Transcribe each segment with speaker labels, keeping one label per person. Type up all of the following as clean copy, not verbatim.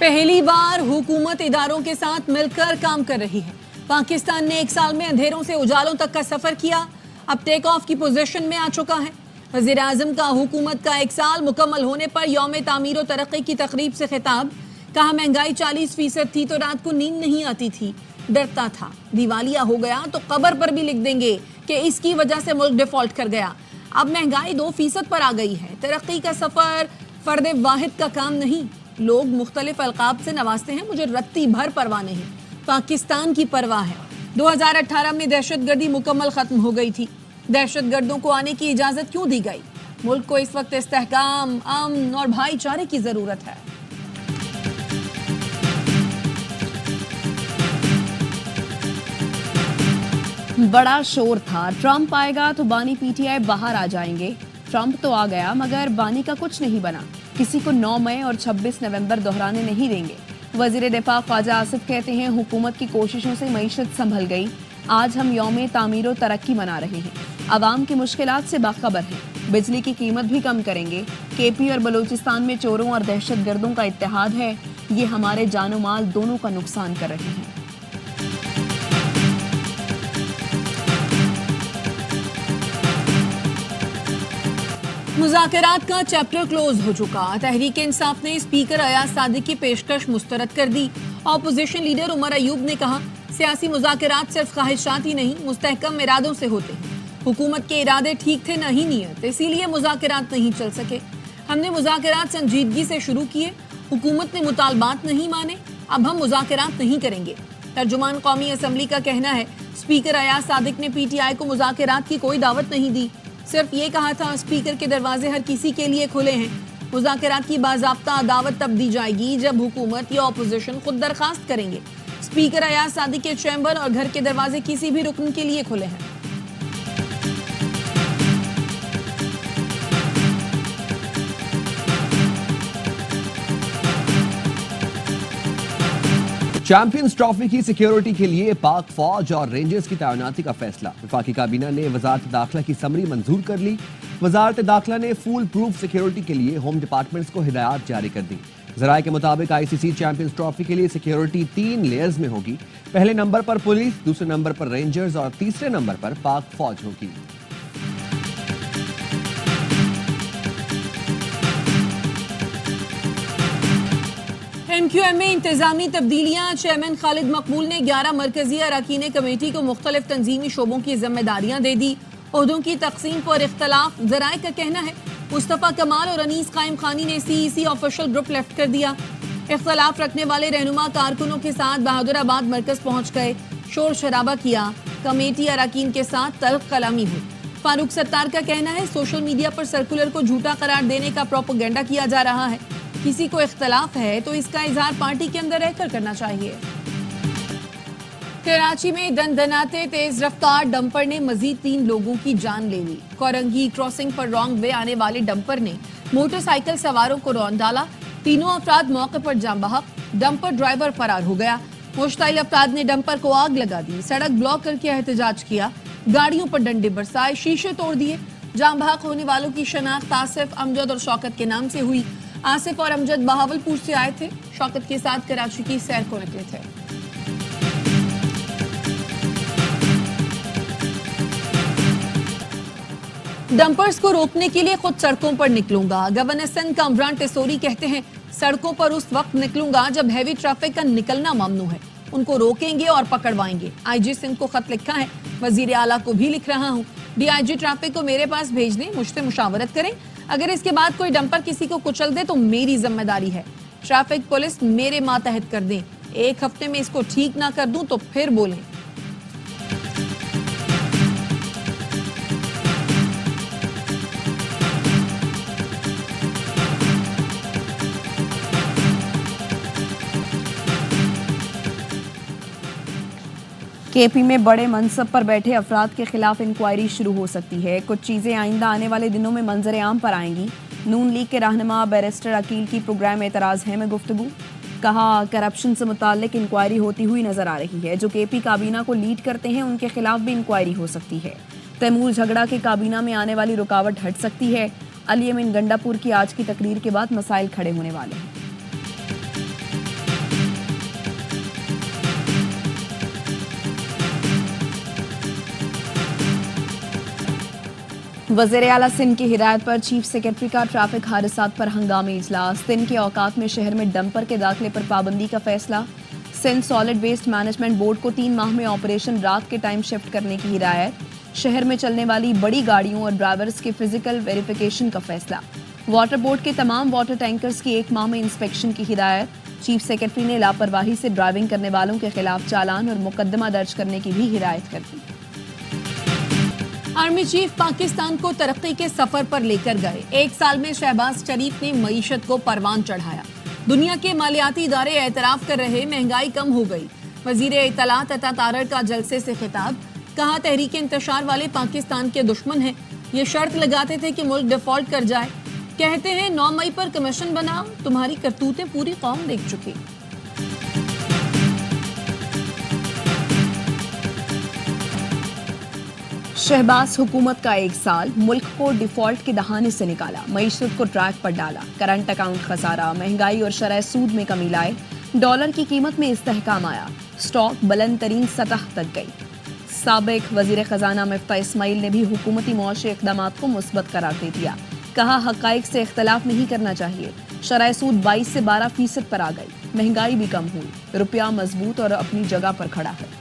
Speaker 1: पहली बार हुकूमत इदारों के साथ मिलकर काम कर रही है। पाकिस्तान ने एक साल में अंधेरों से उजालों तक का सफर किया, अब टेक ऑफ की पोजीशन में आ चुका है। वज़ीर आज़म का हुकूमत का एक साल मुकम्मल होने पर यौम तामीर और तरक्की की तकरीब से खिताब। कहा महंगाई 40% थी तो रात को नींद नहीं आती थी, डरता था दिवालिया हो गया तो कब्र पर भी लिख देंगे कि इसकी वजह से मुल्क डिफॉल्ट कर गया। अब महंगाई 2% पर आ गई है। तरक्की का सफर फर्द वाहिद का काम नहीं, लोग मुख्तलिफ अलकाब से नवाजते हैं, मुझे रत्ती भर परवाह नहीं, पाकिस्तान की परवाह है। 2018 में दहशतगर्दी मुकम्मल खत्म हो गई थी। दहशतगर्दों को आने की इजाजत क्यों दी गई? मुल्क को इस वक्त इस्तेहकाम, अमन और भाईचारे की जरूरत है।
Speaker 2: बड़ा शोर था, ट्रंप आएगा तो बानी पीटीआई बाहर आ जाएंगे। ट्रंप तो आ गया मगर बानी का कुछ नहीं बना, किसी को 9 मई और 26 नवंबर दोहराने नहीं देंगे। वजीर दिफा ख्वाजा आसिफ कहते हैं हुकूमत की कोशिशों से मईशत संभल गई, आज हम यौम तामीर और तरक्की मना रहे हैं, आवाम की मुश्किलात से बाखबर हैं, बिजली की कीमत भी कम करेंगे। केपी और बलूचिस्तान में चोरों और दहशतगर्दों का इत्तेहाद है, ये हमारे जानो माल दोनों का नुकसान कर रहे हैं।
Speaker 1: मुज़ाकरात का चैप्टर क्लोज हो चुका। तहरीक इंसाफ ने स्पीकर अयाज सादिक की पेशकश मुस्तरद कर दी। ऑपोजिशन लीडर उमर अयूब ने कहा सियासी मुज़ाकरात सिर्फ ख्वाहिशात ही नहीं, मुस्तहकम इरादों से होते हैं। हुकूमत के इरादे ठीक थे, नहीं नीयत, इसीलिए मुज़ाकरात नहीं चल सके। हमने मुज़ाकरात संजीदगी से शुरू किए, हुकूमत ने मुतालबात नहीं माने, अब हम मुज़ाकरात नहीं करेंगे। तर्जुमान कौमी असम्बली का कहना है स्पीकर अयाज सादिक ने पीटीआई को मुज़ाकरात की कोई दावत नहीं दी, सिर्फ ये कहा था स्पीकर के दरवाजे हर किसी के लिए खुले हैं। मुज़ाकरात की बाज़ाब्ता दावत तब दी जाएगी जब हुकूमत या अपोजिशन खुद दरखास्त करेंगे। स्पीकर अयाज सादिक के चैम्बर और घर के दरवाजे किसी भी रुकन के लिए खुले हैं।
Speaker 3: चैंपियंस ट्रॉफी की सिक्योरिटी के लिए पाक फौज और रेंजर्स की तैनाती का फैसला। वफाकी काबीना ने वजारत दाखिला की समरी मंजूर कर ली। वजारत दाखिला ने फुल प्रूफ सिक्योरिटी के लिए होम डिपार्टमेंट्स को हिदायत जारी कर दी। जराये के मुताबिक आईसीसी चैंपियंस ट्रॉफी के लिए सिक्योरिटी 3 लेयर्स में होगी। पहले नंबर पर पुलिस, दूसरे नंबर पर रेंजर्स और तीसरे नंबर पर पाक फौज होगी।
Speaker 1: एमक्यूएम में इंतजामी तब्दीलियां। चेयरमैन खालिद मकबूल ने 11 मरकजी अरकान कमेटी को मुख्तलिफ तंजीमी शोबों की जिम्मेदारियां दे दी। ओहदों की तकसीम पर इख्तलाफ। जराये का कहना है मुस्तफा कमाल और अनीस कायम खानी ने सीईसी ऑफिशियल ग्रुप लेफ्ट कर दिया। इख्तलाफ रखने वाले रहनुमा कारकुनों के साथ बहादुराबाद मरकज पहुंच गए, शोर शराबा किया, कमेटी अरकान के साथ तल्ख कलामी हुई। फारूक सत्तार का कहना है सोशल मीडिया पर सर्कुलर को झूठा करार देने का प्रोपेगेंडा किया जा रहा है। किसी को इख्तलाफ है तो इसका इजहार पार्टी के अंदर रहकर करना चाहिए। कराची में दनदनाते तेज रफ्तार डंपर ने मजीद 3 लोगों की जान ले ली। कोरंगी क्रॉसिंग पर रॉन्ग वे आने वाले डंपर ने मोटरसाइकिल सवारों को रौंद डाला। तीनों अफराद मौके पर जाम बहक, डंपर ड्राइवर फरार हो गया। मुश्ताइल अफराद ने डंपर को आग लगा दी, सड़क ब्लॉक करके एहतजाज किया, गाड़ियों पर डंडे बरसाए, शीशे तोड़ दिए। जाम बहक होने वालों की शनाख्त आसिफ, अमजद और शौकत के नाम से हुई। आसिफ और अमजद बहावलपुर से आए थे, शौकत के साथ कराची की सैर को निकले थे। डंपर्स को रोकने के लिए खुद सड़कों पर निकलूंगा। गवर्नर सिंध कामरान टेसोरी कहते हैं सड़कों पर उस वक्त निकलूंगा जब हैवी ट्रैफिक का निकलना ममनू है, उनको रोकेंगे और पकड़वाएंगे। आईजी सिंध को खत लिखा है, वजीर आला को भी लिख रहा हूँ, डीआईजी ट्रैफिक को मेरे पास भेज दें, मुझसे मुशावरत करें। अगर इसके बाद कोई डंपर किसी को कुचल दे तो मेरी जिम्मेदारी है। ट्रैफिक पुलिस मेरे मातहत कर दें, 1 हफ्ते में इसको ठीक ना कर दूं तो फिर बोलें।
Speaker 2: केपी में बड़े मनसब पर बैठे अफराद के खिलाफ इंक्वायरी शुरू हो सकती है। कुछ चीज़ें आइंदा आने वाले दिनों में मंजर आम पर आएंगी। नून लीग के रहनुमा बैरिस्टर अकील की प्रोग्राम एतराज़ है में गुफ्तगू। कहा करप्शन से मुताल्लिक इंक्वायरी होती हुई नजर आ रही है। जो केपी काबीना को लीड करते हैं उनके खिलाफ भी इंक्वायरी हो सकती है। तैमूर झगड़ा के काबीना में आने वाली रुकावट हट सकती है। अली अमीन गंडापुर की आज की तकरीर के बाद मसाइल खड़े होने वाले हैं। वज़ीर आला सिंध की हिदायत पर चीफ सेक्रेटरी का ट्रैफिक हादसात पर हंगामी इजलास। सिंध के औकात में शहर में डंपर के दाखिले पर पाबंदी का फैसला। Sindh solid waste management board को 3 माह में ऑपरेशन रात के टाइम शिफ्ट करने की हिदायत। शहर में चलने वाली बड़ी गाड़ियों और ड्राइवर्स के फिजिकल वेरिफिकेशन का फैसला। वाटर बोर्ड के तमाम वाटर टैंकर्स की 1 माह में इंस्पेक्शन की हिदायत। चीफ सेक्रेटरी ने लापरवाही से ड्राइविंग करने वालों के खिलाफ चालान और मुकदमा दर्ज करने की भी हिदायत कर दी।
Speaker 1: आर्मी चीफ पाकिस्तान को तरक्की के सफर पर लेकर गए। 1 साल में शहबाज शरीफ ने मईशत को परवान चढ़ाया। दुनिया के मालियाती इदारे एतराफ कर रहे महंगाई कम हो गई। वजीर इत्तलात अता तारड़ का जलसे से खिताब। कहा तहरीक इंतशार वाले पाकिस्तान के दुश्मन हैं। ये शर्त लगाते थे कि मुल्क डिफॉल्ट कर जाए। कहते हैं 9 मई पर कमीशन बनाओ। तुम्हारी करतूतें पूरी कौम देख चुकी।
Speaker 2: शहबाज हुकूमत का 1 साल, मुल्क को डिफॉल्ट के दहाने से निकाला, मईशत को ट्रैक पर डाला, करंट अकाउंट खसारा, महंगाई और शरह सूद में कमी लाए, डॉलर की कीमत में इस्तेहकाम आया, स्टॉक बुलंद तरीन सतह तक गई। साबिक वजीर खजाना मिफ्ता इस्माइल ने भी हुकूमती मुआशी इक़दामात को मुस्बत करार दे दिया। कहा हक़ाइक़ से इख्तलाफ नहीं करना चाहिए। शरह सूद 22 से 12% पर आ गई, महंगाई भी कम हुई, रुपया मजबूत और अपनी जगह पर खड़ा है।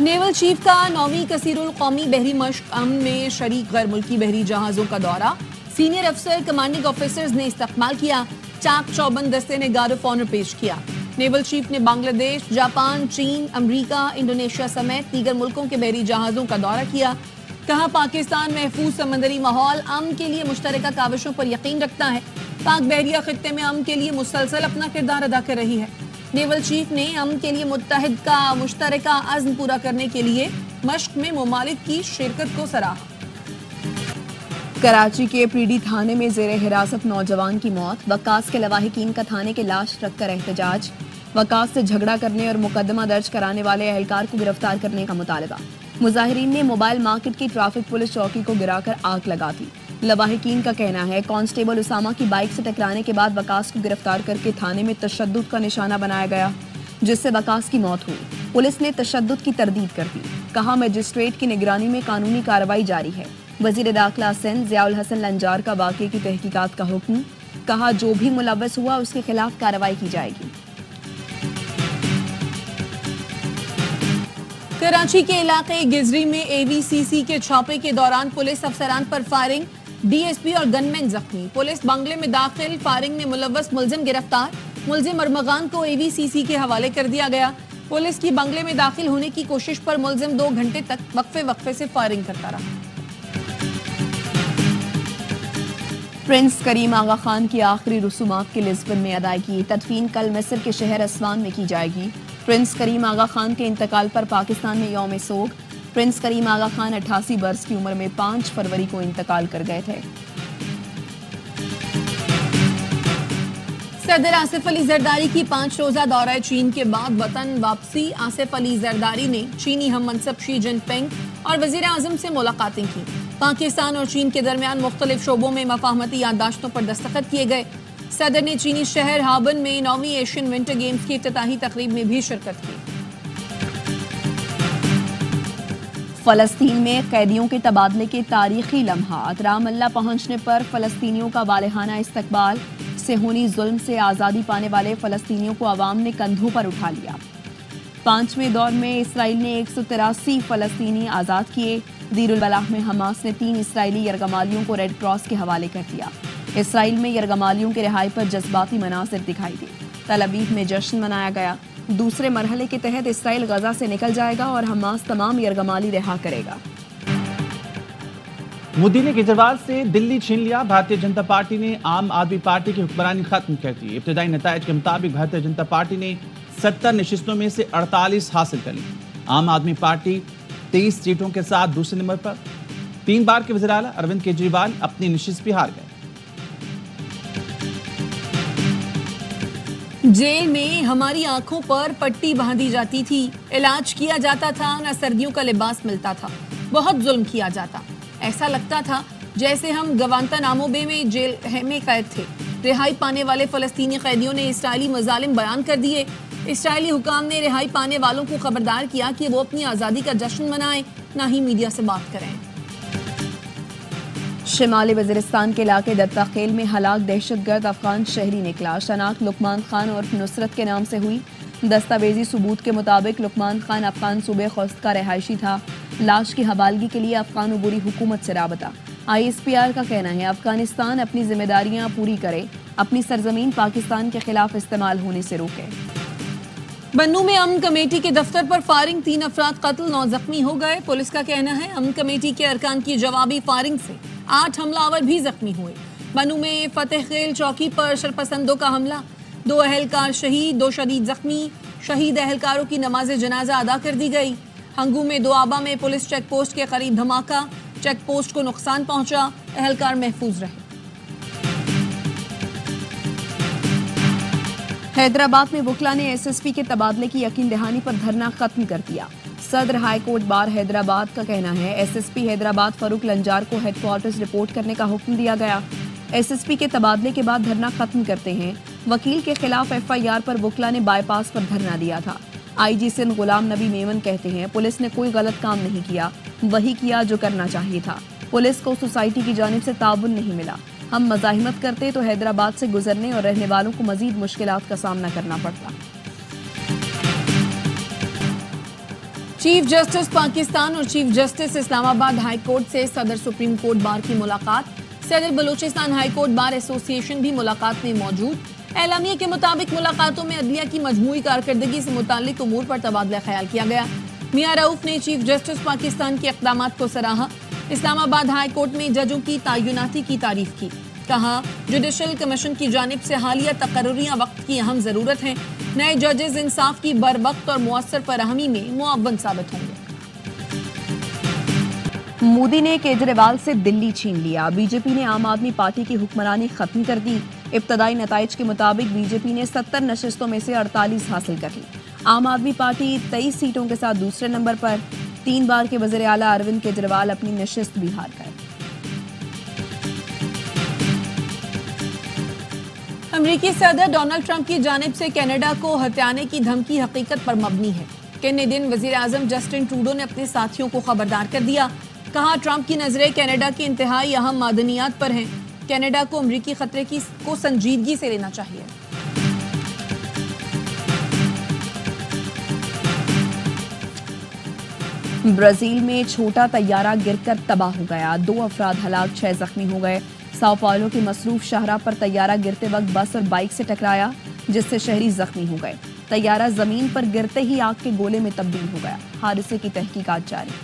Speaker 1: नेवल चीफ का 9वीं कसीरुल कौमी बहरी मश्क अमन में शरीक गैर मुल्की बहरी जहाज़ों का दौरा। सीनियर अफसर कमांडिंग ऑफिसर्स ने इस्तकबाल किया। चाक चौबंद दस्ते ने गार्ड ऑफ ऑनर पेश किया। नेवल चीफ ने बांग्लादेश, जापान, चीन, अमरीका, इंडोनेशिया समेत दीगर मुल्कों के बहरी जहाज़ों का दौरा किया। कहा पाकिस्तान महफूज समंदरी माहौल अमन के लिए मुश्तरका काविशों पर यकीन रखता है। पाक बहरिया खित्ते में अमन के लिए मुसलसल अपना किरदार अदा कर रही है। नेवल चीफ ने अमन के लिए मुत्तहिद का मुश्तरका अज़्म पूरा करने के लिए मश्क में मुमालिक की शिरकत को सराहा।
Speaker 2: कराची के प्रीडी थाने में जेर हिरासत नौजवान की मौत। वकास के लवाहिकीन का थाने के लाश रखकर एहतजाज। वकास से झगड़ा करने और मुकदमा दर्ज कराने वाले अहलकार को गिरफ्तार करने का मुतालबा। मुजाहिरीन ने मोबाइल मार्केट की ट्रैफिक पुलिस चौकी को गिराकर आग लगा दी। लवाहिकीन का कहना है कांस्टेबल उसामा की बाइक से टकराने के बाद वकास को गिरफ्तार करके थाने में तशद्दुद का निशाना बनाया गया, जिससे वकास की मौत हुई। पुलिस ने तशद्दुद की तरदीद कर दी। कहा मजिस्ट्रेट की निगरानी में कानूनी कार्रवाई जारी है। वजीर दाखिला सिंध ज़ियाउल हसन लंजार का वाक़े की तहकीकात का हुक्म। कहा जो भी मुलव्वस हुआ उसके खिलाफ कार्रवाई की जाएगी।
Speaker 1: कराची के इलाके गिजरी में AVCC के छापे के दौरान पुलिस अफसरान पर फायरिंग। DSP और गनमैन जख्मी। पुलिस बंगले में दाखिल, फायरिंग में मुलव्वस मुलजिम गिरफ्तार। मुलजिम अरमगान को AVCC के हवाले कर दिया गया। पुलिस की बंगले में दाखिल होने की कोशिश पर मुलजिम 2 घंटे तक वक्फे से फायरिंग करता रहा।
Speaker 2: प्रिंस करीम आगा खान की आखिरी रसूमात की लिस्बन में अदायगी। तदफीन कल मिस्र के शहर अस्वान में की जाएगी। प्रिंस करीम आगा खान के इंतकाल पर पाकिस्तान में यौम सोग। प्रिंस करीम आगा खान 88 बरस की उम्र में 5 फरवरी को इंतकाल कर गए थे।
Speaker 1: सदर आसिफ अली जरदारी की 5 रोजा दौरा चीन के बाद वतन वापसी। आसिफ अली जरदारी ने चीनी हम मनसब शी जिनपिंग और वजीर आजम से मुलाकातें की। पाकिस्तान और चीन के दरमियान मुख्तलिफ शोबों में मफाहमती याददाश्तों पर दस्तखत किए गए। सदर ने चीनी शहर हाबन में 9वीं एशियन विंटर गेम्स की इफ्तिताही तकरीब में भी शिरकत की।
Speaker 2: फलस्तीन में कैदियों के तबादले के तारीखी लम्हात। रामल्ला पहुंचने पर फलस्तीनियों का वालेहाना इस्तकबाल। सेहूनी जुल्म से आज़ादी पाने वाले फलस्तीनियों को अवाम ने कंधों पर उठा लिया। 5वें दौर में इसराइल ने 183 फलस्तीनी आज़ाद किए। दीरुल बलाह में हमास ने 3 इसराइली यरगमालियों को रेड क्रॉस के हवाले कर दिया। इसराइल में यरगमालियों के रिहाई पर जज्बाती मनासिर दिखाई दी। तल अवीव में जश्न मनाया गया। दूसरे मरहले के तहत इसराइल गजा से निकल जाएगा और हमास तमाम यरगमाली रिहा करेगा।
Speaker 4: मोदी ने केजरीवाल से दिल्ली छीन लिया। भारतीय जनता पार्टी ने आम आदमी पार्टी की हुक्मरानी खत्म कर दी। इब्तदाई नतायज के मुताबिक भारतीय जनता पार्टी ने 70 नशिस्तों में से 48 हासिल कर ली। आम आदमी पार्टी 23 सीटों के साथ दूसरे नंबर पर। 3 बार के वज़ीर आला अरविंद केजरीवाल अपनी नशिस्त भी हार गए।
Speaker 1: जेल में हमारी आंखों पर पट्टी बांधी जाती थी, इलाज किया जाता था, न सर्दियों का लिबास मिलता था, बहुत जुल्म किया जाता। ऐसा लगता था जैसे हम गवांतानामो बे में जेल में कैद थे। रिहाई पाने वाले फलस्तीनी कैदियों ने इसराइली मजालिम बयान कर दिए। اسرائیلی حکام نے رہائی پانے والوں کو خبردار کیا کہ وہ اپنی آزادی کا جشن منائیں، نہ ہی میڈیا سے بات کریں۔
Speaker 2: شمالی وزیرستان کے علاقے دتا خیل میں ہلاک دہشت گرد افغان شہری نکلا۔ شناخت لقمان خان اور نصرت کے نام سے ہوئی۔ دستاویزی ثبوت کے مطابق لقمان خان افغان صوبے خوست کا رہائشی تھا۔ لاش کی حوالگی کے لیے افغان عبوری حکومت سے رابطہ۔ ISPR کا کہنا ہے افغانستان اپنی ذمہ داریاں پوری کرے، اپنی سرزمین پاکستان کے خلاف استعمال ہونے سے روکے۔
Speaker 1: بنوں میں امن کمیٹی کے دفتر پر فائرنگ، 3 افراد قتل، 9 زخمی ہو گئے۔ پولیس کا کہنا ہے امن کمیٹی کے ارکان کی جوابی فائرنگ سے 8 حملہ آور بھی زخمی ہوئے۔ بنوں میں فتح خیل چوکی پر شرپسندوں کا حملہ، 2 اہلکار شہید، 2 شدید زخمی۔ شہید اہلکاروں کی نماز جنازہ ادا کر دی گئی۔ ہنگو میں دوآبا میں پولیس چیک پوسٹ کے قریب دھماکہ، چیک پوسٹ کو نقصان پہنچا، اہلکار محفوظ رہے۔
Speaker 2: حیدرآباد میں وکلا نے SSP کے تبادلے کی یقین دہانی پر دھرنا ختم کر دیا۔ صدر ہائی کورٹ بار حیدرآباد کا کہنا ہے SSP حیدرآباد فاروق لنجار کو ہیڈ کوارٹرز رپورٹ کرنے کا حکم دیا گیا۔ SSP کے تبادلے کے بعد دھرنا ختم کرتے ہیں۔ وکیل کے خلاف FIR پر وکلا نے بائی پاس پر دھرنا دیا تھا۔ IG سندھ غلام نبی میمن کہتے ہیں پولیس نے کوئی غلط کام نہیں کیا، وہی کیا جو کرنا چاہیے تھا۔ پولیس کو سوسائٹی کی جانب سے تعاون نہیں ملا۔ ہم مزاحمت کرتے تو حیدرآباد سے گزرنے اور رہنے والوں کو مزید مشکلات کا سامنا کرنا پڑتا۔
Speaker 1: چیف جسٹس پاکستان اور چیف جسٹس اسلام آباد ہائی کورٹ سے صدر سپریم کورٹ بار کی ملاقات۔ صدر بلوچستان ہائی کورٹ بار ایسوسی ایشن بھی ملاقات میں موجود۔ اعلامیہ کے مطابق ملاقاتوں میں عدلیہ کی مجموعی کارکردگی سے متعلق امور پر تبادلہ خیال کیا گیا۔ میاں رؤف نے چیف جسٹس پاکستان کے اقدامات کو سراہا۔ اسلام آباد ہائی کورٹ میں ججوں کی تعیناتی کی تعریف کی، کہا جوڈیشل کمیشن کی جانب سے حالیہ تقرریاں وقت کی اہم ضرورت ہیں۔ نئے ججز انصاف کی بروقت اور مؤثر فراہمی میں معاون ثابت ہوں گے۔
Speaker 2: مودی نے کیجریوال سے دلی چھین لیا۔ BJP نے عام آدمی پارٹی کی حکمرانی ختم کر دی۔ ابتدائی نتائج کے مطابق BJP نے 70 نشستوں میں سے 48 حاصل کر لی۔ عام آدمی پارٹی 23 سیٹوں کے ساتھ دوسرے نمبر پر۔ 3 بار کے وزیر اعلیٰ اروند کیجریوال اپنی نشست بھی ہار گئے۔
Speaker 1: امریکی صدر ڈونلڈ ٹرمپ کی جانب سے کینیڈا کو ہتھیانے کی دھمکی حقیقت پر مبنی ہے۔ کینیڈین وزیر اعظم جسٹن ٹروڈو نے اپنے ساتھیوں کو خبردار کر دیا، کہا ٹرمپ کی نظریں کینیڈا کی انتہائی اہم معدنیات پر ہیں۔ کینیڈا کو امریکی خطرے کو سنجیدگی سے لینا چاہیے۔
Speaker 2: برازیل میں چھوٹا طیارہ گر کر تباہ ہو گیا، 2 افراد ہلاک، 6 زخمی ہو گئے۔ ساؤ پاولو کی مصروف شاہراہ پر طیارہ گرتے وقت بس اور بائک سے ٹکرایا، جس سے شہری زخمی ہو گئے۔ طیارہ زمین پر گرتے ہی آگ کے گولے میں تبدیل ہو گیا۔ حادثے کی تحقیقات جاری۔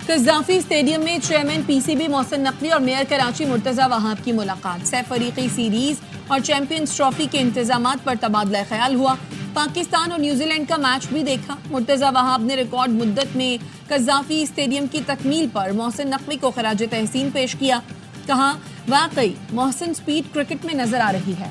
Speaker 1: قذافی اسٹیڈیم میں چیئرمین PCB محسن نقوی اور میئر کراچی مرتضی وہاب کی ملاقات۔ سہ فریقی سیریز اور چیمپئنز ٹرافی کے انتظامات پر تبادلہ خیال ہوا۔ پاکستان اور نیوزی لینڈ کا میچ بھی دیکھا۔ مرتضی وہاب نے ریکارڈ مدت میں قذافی اسٹیڈیم کی تکمیل پر محسن نقوی کو خراج تحسین پیش کیا، کہا واقعی محسن سپیڈ کرکٹ میں نظر آ رہی ہے۔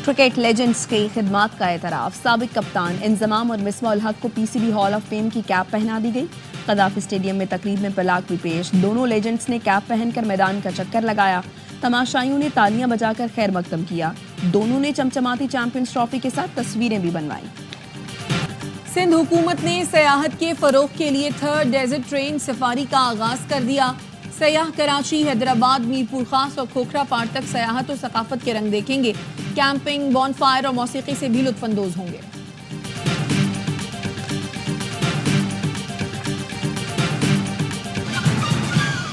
Speaker 2: کرکٹ لیجنڈز کی خدمات کا اعتراف، سابق کپتان انضمام اور مصباح الحق کو PCB ہال آف فیم کی کیپ پہنا دی گئی۔ قذافی اسٹیڈیم میں تقریب میں پلاک بھی پیش، دونوں لیجنڈز نے کیپ پہن کر میدان کا چکر لگایا۔ تماشائیوں نے تالیاں بجا کر خیر مقدم کیا۔ دونوں نے چمچماتی چیمپئنز ٹرافی کے ساتھ تصویریں بھی بنوائیں۔
Speaker 1: سندھ حکومت نے سیاحت کے فروغ کے لیے 3rd ڈیزرٹ ٹرین سفاری کا آغاز کر دیا۔ سیاح کراچی، حیدرآباد، میر پور خاص اور کھوکھرا پار تک سیاحت و ثقافت کے رنگ دیکھیں گے۔ کیمپنگ، بون فائر اور موسیقی سے بھی لطف اندوز ہوں گے۔